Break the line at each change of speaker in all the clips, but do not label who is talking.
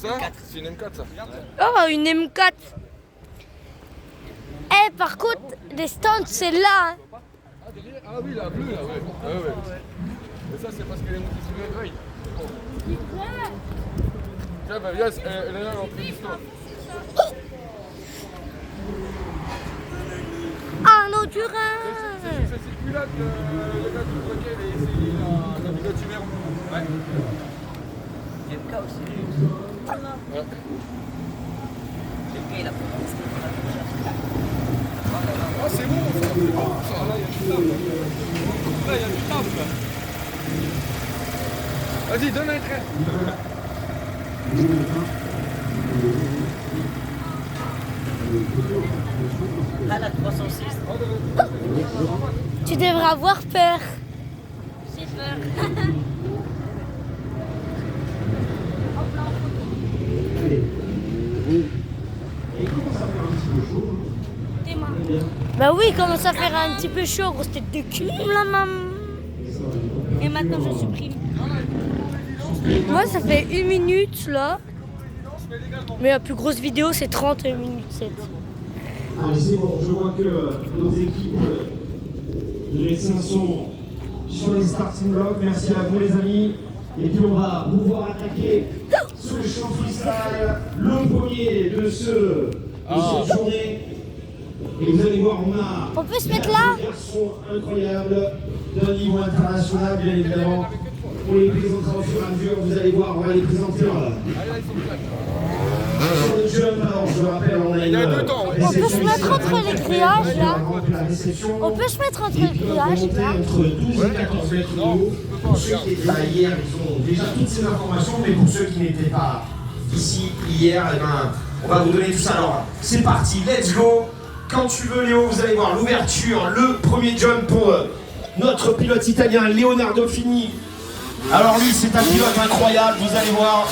Ça, c'est une M4 ça.
Oh, une M4. Eh, par contre, les stands, c'est là. Hein.
Ah oui, la bleue là, ouais. Ah, ouais. Mais ça, c'est parce qu'elle est montée sur le rail. Tiens, bah, yes, elle est là, l'entrée du stand.
Arnaud Turin.
C'est celui-là que le gars qui bloquait, il a essayé la vidéo tumeur. Ouais.
Il y a le cas aussi.
Ouais.
Le gars, il a pas
Ah, c'est bon, ça, c'est bon, ça. Là, il y a du table. Là, il y a du table. Vas-y, donne un trait.
Là, la 306.
Tu devrais avoir peur. J'ai peur. Bah oui, il commence à faire un petit peu chaud, grosse tête de cul, la maman. Et maintenant, je supprime. Moi, ça fait 1 minute, là. Mais la plus grosse vidéo, c'est 30 minutes 7.
Allez, c'est bon, je vois que nos équipes de médecins sont sur les starting blocks. Merci à vous, les amis. Et puis, on va pouvoir attaquer sur le champ freestyle, le premier de cette journée. Et vous allez voir,
On peut se mettre là?
des garçons incroyables d'un niveau international, bien évidemment. On les présentera au fur et à mesure. Vous allez voir, on va les présenter. Sur le jump, alors je le rappelle, on a une.
On peut se mettre entre les grillages, là. On peut se mettre entre les grillages, là.
Entre 12 et 14 mètres de haut. Pour ceux qui étaient là hier, ils ont déjà toutes ces informations, mais pour ceux qui n'étaient pas ici hier, eh ben, on va vous donner tout ça. Alors, c'est parti, let's go. Quand tu veux, Léo, vous allez voir l'ouverture, le premier jump pour notre pilote italien, Leonardo Fini. Alors lui, c'est un pilote incroyable, vous allez voir.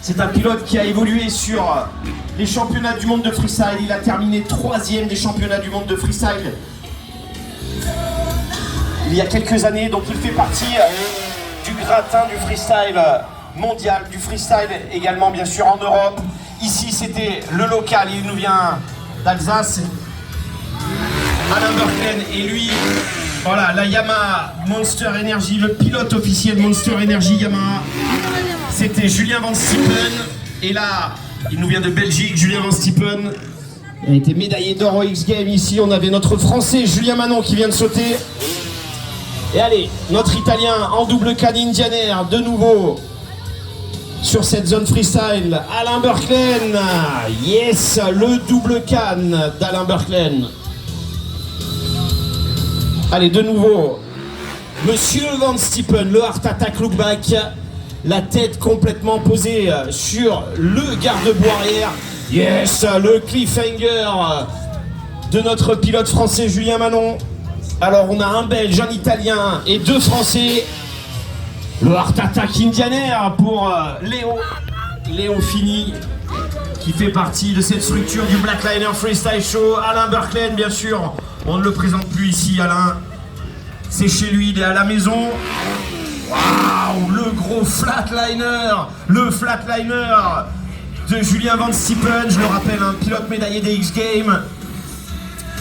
C'est un pilote qui a évolué sur les championnats du monde de freestyle. Il a terminé 3e des championnats du monde de freestyle il y a quelques années. Donc il fait partie du gratin du freestyle mondial, du freestyle également bien sûr en Europe. Ici c'était le local, il nous vient d'Alsace. Alain Berklen et lui, voilà, la Yamaha Monster Energy, le pilote officiel Monster Energy Yamaha. C'était Julien Van Stiepen. Et là, il nous vient de Belgique, Julien Van Stiepen. Il a été médaillé d'or au X-Games. Ici, on avait notre Français, Julien Manon, qui vient de sauter. Et allez, notre Italien en double can Indianair, de nouveau sur cette zone freestyle. Alain Berklen. Yes, le double can d'Alain Berklen. Allez, de nouveau, Monsieur Van Stiepen, le Heart Attack Look Back. La tête complètement posée sur le garde-boue arrière. Yes, le cliffhanger de notre pilote français Julien Manon. Alors on a un Belge, un Italien et 2 Français. Le Heart Attack Indianair pour Léo Fini, qui fait partie de cette structure du Black Liner Freestyle Show. Alain Berklen, bien sûr, on ne le présente plus ici, Alain. C'est chez lui, il est à la maison. Waouh, le gros flatliner, de Julien Van Stiepen, je le rappelle, un pilote médaillé des X-Games.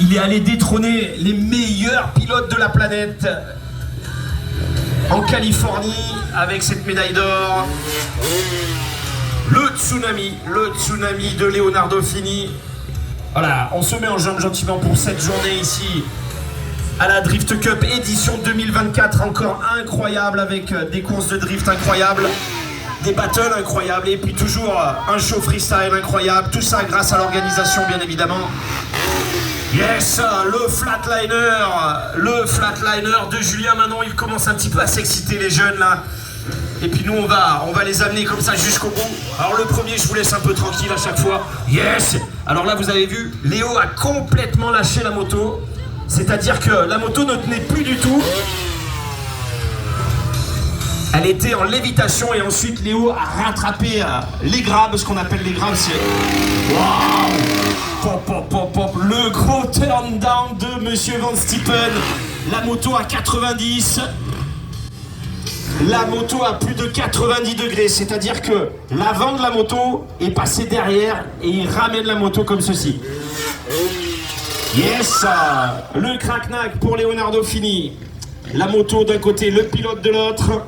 Il est allé détrôner les meilleurs pilotes de la planète en Californie avec cette médaille d'or. Le tsunami de Leonardo Fini. Voilà, on se met en jambe gentiment pour cette journée ici à la Drift Cup édition 2024, encore incroyable, avec des courses de drift incroyables, des battles incroyables et puis toujours un show freestyle incroyable. Tout ça grâce à l'organisation, bien évidemment. Yes, le flatliner de Julien Manon. Il commence un petit peu à s'exciter, les jeunes là. Et puis nous on va les amener comme ça jusqu'au bout. Alors le premier, je vous laisse un peu tranquille à chaque fois. Yes. Alors là vous avez vu, Léo a complètement lâché la moto. C'est-à-dire que la moto ne tenait plus du tout. Elle était en lévitation et ensuite Léo a rattrapé les grabs, ce qu'on appelle les grabs, c'est... Waouh! Pop, pop, pop, pop. Le gros turn down de Monsieur Van Stiepen. La moto à 90. la moto à plus de 90 degrés, c'est-à-dire que l'avant de la moto est passé derrière et il ramène la moto comme ceci. Yes! Le crack-knack pour Leonardo fini. La moto d'un côté, le pilote de l'autre.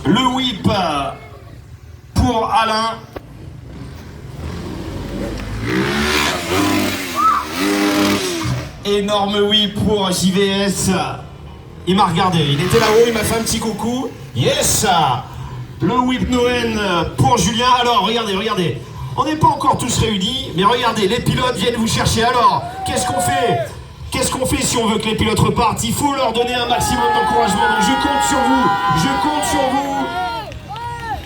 Le whip pour Alain. Énorme whip pour JVS. Il m'a regardé, il était là-haut, il m'a fait un petit coucou. Yes! Le whip Noën pour Julien. Alors, regardez. On n'est pas encore tous réunis, mais regardez, les pilotes viennent vous chercher. Alors, qu'est-ce qu'on fait? Qu'est-ce qu'on fait si on veut que les pilotes repartent? Il faut leur donner un maximum d'encouragement. Donc je compte sur vous.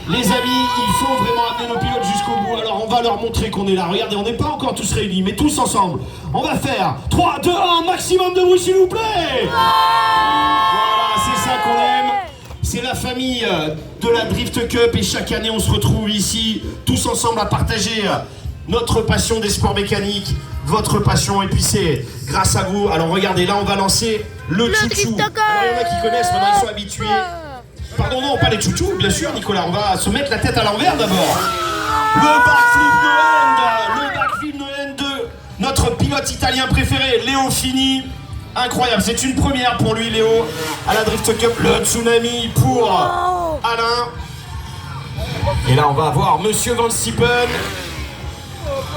Les amis, il faut vraiment amener nos pilotes jusqu'au bout. Alors on va leur montrer qu'on est là. Regardez, on n'est pas encore tous réunis, mais tous ensemble. On va faire 3, 2, 1, maximum de bruit s'il vous plaît. Voilà, c'est ça qu'on aime. C'est la famille de la Drift Cup et chaque année on se retrouve ici, tous ensemble à partager notre passion des sports mécaniques, votre passion, et puis c'est grâce à vous. Alors regardez, là on va lancer le chouchou. Alors il y en a qui connaissent, maintenant ils sont habitués. Pardon, non, pas les chouchous, bien sûr, Nicolas. On va se mettre la tête à l'envers d'abord. Le backflip Noën de notre pilote italien préféré, Léo Fini. Incroyable, c'est une première pour lui, Léo, à la Drift Cup. Le tsunami pour Alain. Et là, on va avoir Monsieur Van Stippen.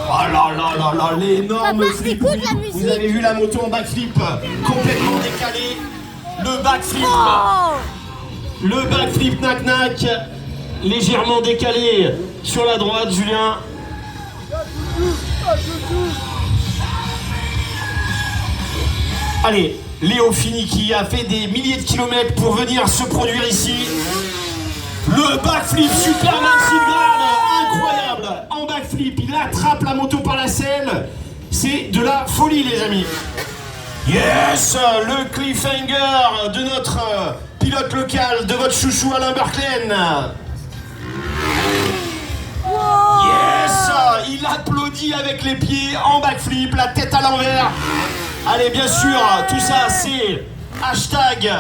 Oh là là là là, l'énorme flip. Vous avez vu la moto en backflip, complètement décalée. Le backflip. Le backflip knack-knack, légèrement décalé sur la droite, Julien. Allez, Léo Fini qui a fait des milliers de kilomètres pour venir se produire ici. Le backflip Superman Silverman, incroyable. En backflip, il attrape la moto par la selle. C'est de la folie, les amis. Yes, le cliffhanger de notre pilote local, de votre chouchou Alain Berklen. Yes, il applaudit avec les pieds en backflip, la tête à l'envers. Allez, bien sûr, tout ça c'est hashtag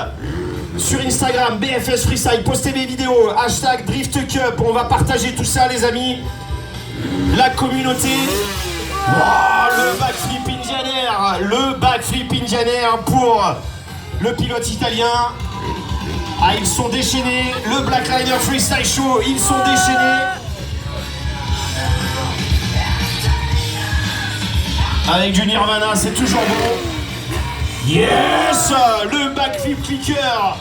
sur Instagram, BFS Freestyle, postez des vidéos, hashtag Drift Cup, on va partager tout ça, les amis. La communauté. Oh, le backflip Indianair pour le pilote italien. Ah, ils sont déchaînés. Le Black Liner Freestyle Show, ils sont déchaînés. Avec du Nirvana, c'est toujours bon. Yes, le backflip clicker.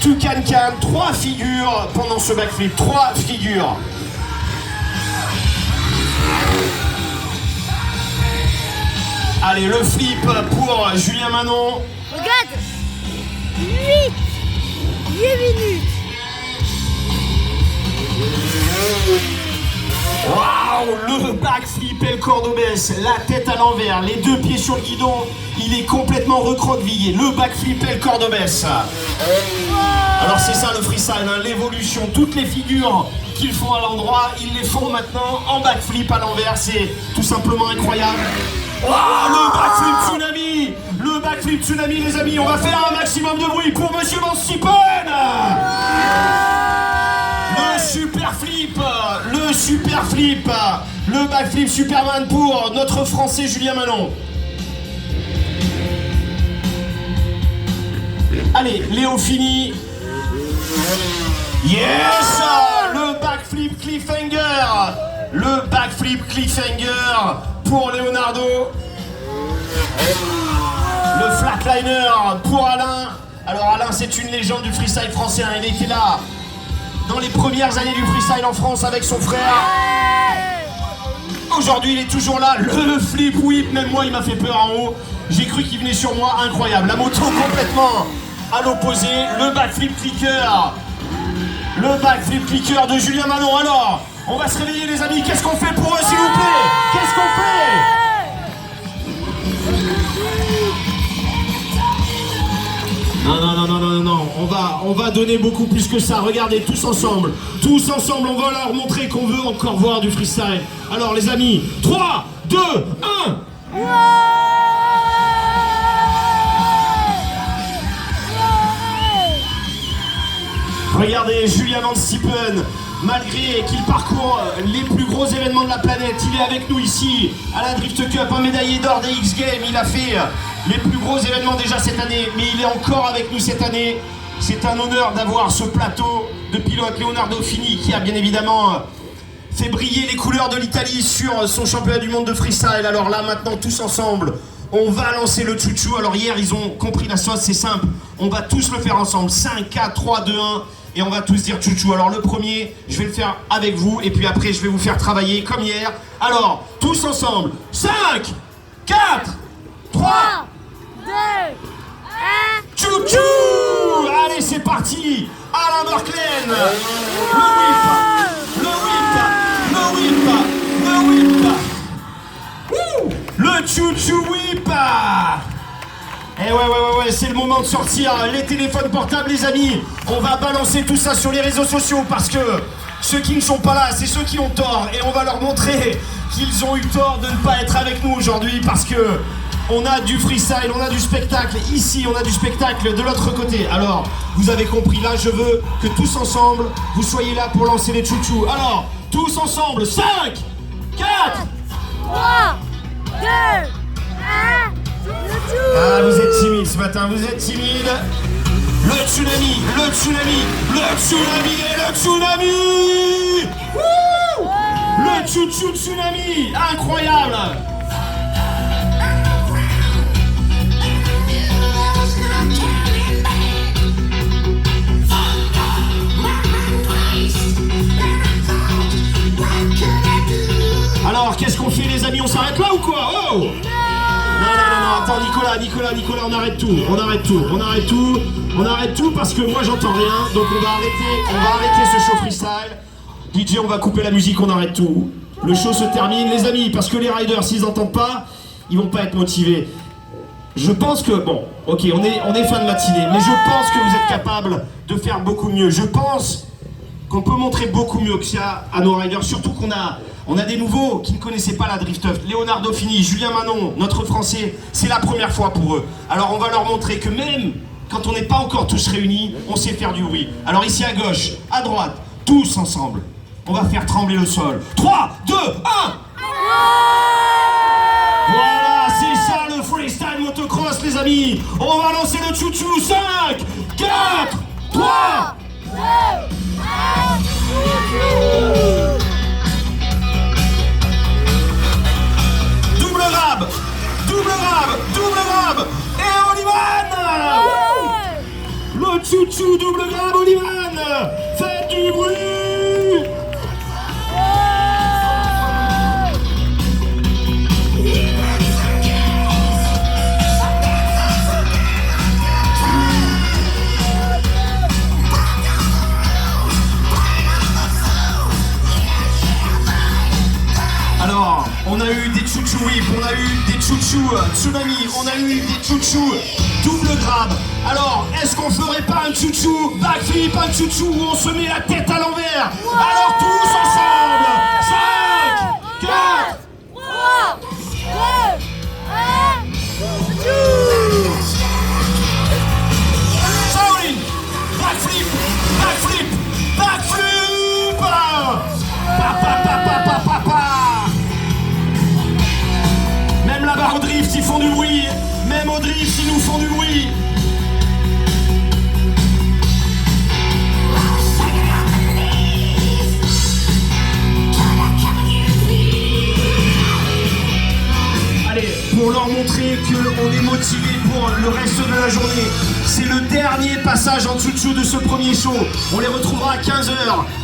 Toucan Can, 3 figures pendant ce backflip, 3 figures. Allez, le flip pour Julien Manon.
Regarde, 8 minutes.
Waouh, le backflip El Cordobès, la tête à l'envers, les 2 pieds sur le guidon, il est complètement recroquevillé. Le backflip El Cordobès. Alors c'est ça le freestyle, hein, l'évolution, toutes les figures qu'ils font à l'endroit, ils les font maintenant en backflip à l'envers, c'est tout simplement incroyable. Waouh, le backflip tsunami, les amis, on va faire un maximum de bruit pour Monsieur Van Stippen. Le super flip, le backflip Superman pour notre Français Julien Manon. Allez, Léo Fini. Yes, le backflip cliffhanger. Le backflip cliffhanger pour Leonardo. Le flatliner pour Alain. Alors Alain, c'est une légende du freestyle français, hein. Il était là dans les premières années du freestyle en France avec son frère. Aujourd'hui, il est toujours là. Le flip whip, même moi, il m'a fait peur en haut. J'ai cru qu'il venait sur moi, incroyable. La moto complètement à l'opposé. Le backflip clicker. Le backflip clicker de Julien Manon. Alors, on va se réveiller, les amis. Qu'est-ce qu'on fait pour eux, s'il vous plaît? Qu'est-ce qu'on fait? Non, on va donner beaucoup plus que ça. Regardez, tous ensemble, on va leur montrer qu'on veut encore voir du freestyle. Alors les amis, 3, 2, 1. Regardez, Julien Van Stiepen, malgré qu'il parcourt les plus gros événements de la planète, il est avec nous ici à la Drift Cup, un médaillé d'or des X Games. Il a fait les plus gros événements déjà cette année, mais il est encore avec nous cette année. C'est un honneur d'avoir ce plateau de pilote, Leonardo Fini, qui a bien évidemment fait briller les couleurs de l'Italie sur son championnat du monde de freestyle. Alors là, maintenant, tous ensemble, on va lancer le chouchou. Alors hier, ils ont compris la sauce, c'est simple. On va tous le faire ensemble. 5, 4, 3, 2, 1. Et on va tous dire chouchou. Alors le premier, je vais le faire avec vous. Et puis après, je vais vous faire travailler comme hier. Alors, tous ensemble. 5, 4, 3,
2, 1.
chouchou. Allez, c'est parti. Alain Berklen. Le whip. Le whip. Le whip. Le whip. Wouh. Le chouchou whip. Eh ouais, c'est le moment de sortir les téléphones portables, les amis. On va balancer tout ça sur les réseaux sociaux parce que ceux qui ne sont pas là, c'est ceux qui ont tort. Et on va leur montrer qu'ils ont eu tort de ne pas être avec nous aujourd'hui parce que on a du freestyle, on a du spectacle. Ici, on a du spectacle de l'autre côté. Alors, vous avez compris, là, je veux que tous ensemble, vous soyez là pour lancer les chouchous. Alors, tous ensemble, 5, 4...
3, 2, 1.
Ah, vous êtes timide ce matin, vous êtes timide. Le tsunami, le tsunami, le tsunami et le tsunami. Wouh. Le chouchou tsunami, incroyable. Alors, qu'est-ce qu'on fait les amis? On s'arrête là ou quoi? Oh! Non, attends Nicolas, on arrête tout parce que moi j'entends rien, donc on va arrêter ce show freestyle. DJ, on va couper la musique, on arrête tout. Le show se termine, les amis, parce que les riders, s'ils n'entendent pas, ils vont pas être motivés. Je pense que, bon, ok, on est fin de matinée, mais je pense que vous êtes capables de faire beaucoup mieux. Je pense qu'on peut montrer beaucoup mieux que ça à nos riders, surtout qu'on a des nouveaux qui ne connaissaient pas la Drift Off. Leonardo Fini, Julien Manon, notre français, c'est la première fois pour eux. Alors on va leur montrer que même quand on n'est pas encore tous réunis, on sait faire du bruit. Alors ici à gauche, à droite, tous ensemble, on va faire trembler le sol. 3, 2, 1. Voilà, c'est ça le freestyle motocross les amis. On va lancer le chouchou. 5, 4, 3,
2, 1.
double grab, et Olivan. Le chouchou double grab, Olivan. Faites du bruit. Alors, on a eu des chouchou whip, on a eu des chouchou tsunami, on a eu des chouchou double grab. Alors, est-ce qu'on ferait pas un chouchou backflip, un chouchou où on se met la tête à l'envers? Alors tous ensemble, 5, 4,
3, 2, 1.
Shaolin, backflip, backflip, backflip. Pa. Même là-bas au drift, ils font du bruit. Même au drift, ils nous font du bruit. Allez, pour leur montrer qu'on est motivé pour le reste de la journée, c'est le dernier passage en chouchou de ce premier show. On les retrouvera à 15h,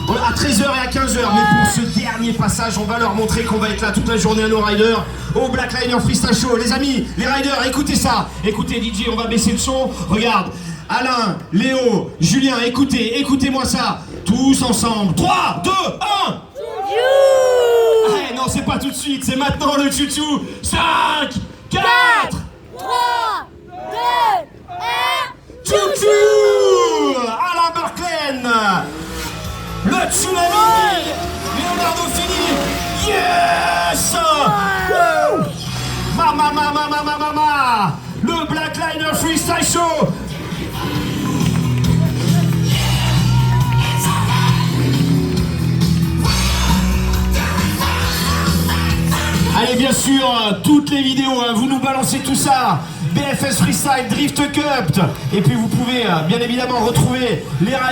à 13h et à 15h. Mais pour ce dernier passage, on va leur montrer qu'on va être là toute la journée à nos riders au Black Liner Freestyle Show. Les amis, les riders, écoutez ça. Écoutez DJ, on va baisser le son. Regarde, Alain, Léo, Julien, écoutez-moi ça. Tous ensemble. 3, 2, 1. Eh non, c'est pas tout de suite, c'est maintenant le chouchou. 5, 4,
3, 2, 1.
chouchou. Alain Berklen. Le tsunami. Leonardo Fini. Yes. Woo. Mama. Le Black Liner Freestyle Show. Allez, bien sûr, toutes les vidéos, hein, vous nous balancez tout ça. BFS Freestyle, Drift Cup. Et puis vous pouvez bien évidemment retrouver les riders.